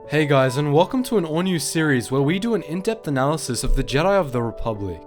Hey guys, and welcome to an all-new series where we do an in-depth analysis of the Jedi of the Republic.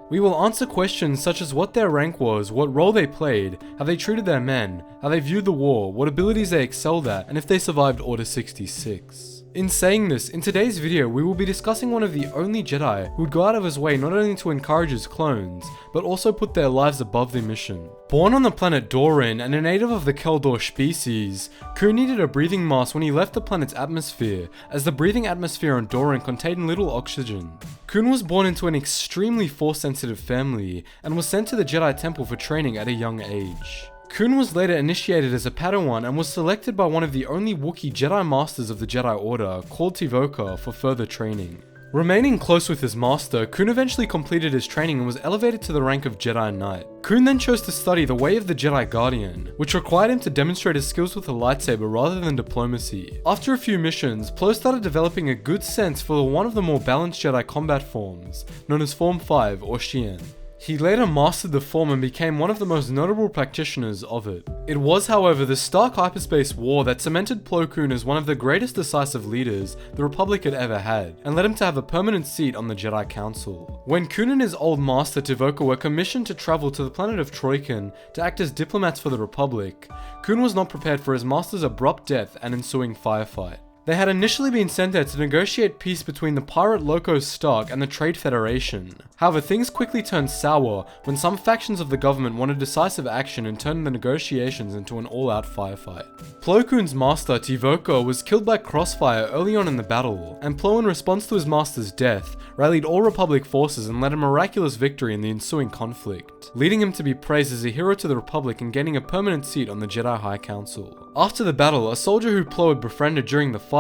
We will answer questions such as what their rank was, what role they played, how they treated their men, how they viewed the war, what abilities they excelled at, and if they survived Order 66. In saying this, in today's video we will be discussing one of the only Jedi who would go out of his way not only to encourage his clones, but also put their lives above the mission. Born on the planet Doran and a native of the Keldor species, Kun needed a breathing mask when he left the planet's atmosphere, as the breathing atmosphere on Doran contained little oxygen. Kun was born into an extremely force-sensitive family, and was sent to the Jedi Temple for training at a young age. Kun was later initiated as a Padawan and was selected by one of the only Wookiee Jedi Masters of the Jedi Order, called Tivoca, for further training. Remaining close with his master, Kun eventually completed his training and was elevated to the rank of Jedi Knight. Kun then chose to study the way of the Jedi Guardian, which required him to demonstrate his skills with a lightsaber rather than diplomacy. After a few missions, Plo started developing a good sense for one of the more balanced Jedi combat forms, known as Form 5 or Xian. He later mastered the form and became one of the most notable practitioners of it. It was, however, the Stark Hyperspace War that cemented Plo Koon as one of the greatest decisive leaders the Republic had ever had, and led him to have a permanent seat on the Jedi Council. When Kun and his old master Tivoca were commissioned to travel to the planet of Troikan to act as diplomats for the Republic, Kun was not prepared for his master's abrupt death and ensuing firefight. They had initially been sent there to negotiate peace between the pirate Locos Stark and the Trade Federation. However, things quickly turned sour when some factions of the government wanted decisive action and turned the negotiations into an all-out firefight. Plo Koon's master, Tivoca, was killed by crossfire early on in the battle, and Plo, in response to his master's death, rallied all Republic forces and led a miraculous victory in the ensuing conflict, leading him to be praised as a hero to the Republic and gaining a permanent seat on the Jedi High Council. After the battle, a soldier who Plo had befriended during the fight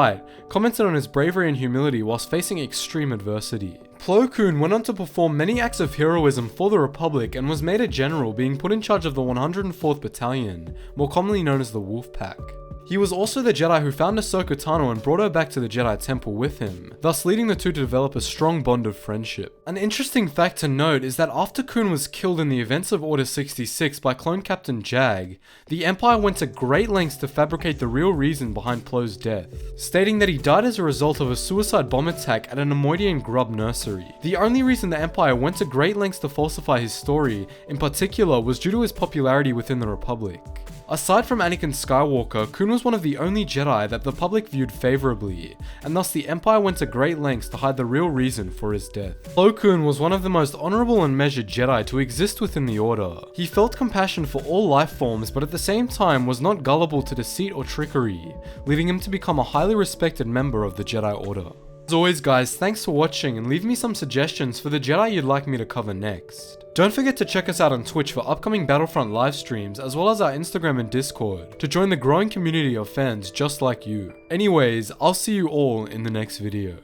commented on his bravery and humility whilst facing extreme adversity. Plo Koon went on to perform many acts of heroism for the Republic and was made a general, being put in charge of the 104th Battalion, more commonly known as the Wolf Pack. He was also the Jedi who found Ahsoka Tano and brought her back to the Jedi Temple with him, thus leading the two to develop a strong bond of friendship. An interesting fact to note is that after Kun was killed in the events of Order 66 by clone Captain Jag, the Empire went to great lengths to fabricate the real reason behind Plo's death, stating that he died as a result of a suicide bomb attack at a Nemoidian grub nursery. The only reason the Empire went to great lengths to falsify his story, in particular, was due to his popularity within the Republic. Aside from Anakin Skywalker, Kun was one of the only Jedi that the public viewed favorably, and thus the Empire went to great lengths to hide the real reason for his death. Plo Koon was one of the most honorable and measured Jedi to exist within the Order. He felt compassion for all life forms, but at the same time was not gullible to deceit or trickery, leading him to become a highly respected member of the Jedi Order. As always guys, thanks for watching, and leave me some suggestions for the Jedi you'd like me to cover next. Don't forget to check us out on Twitch for upcoming Battlefront live streams, as well as our Instagram and Discord, to join the growing community of fans just like you. Anyways, I'll see you all in the next video.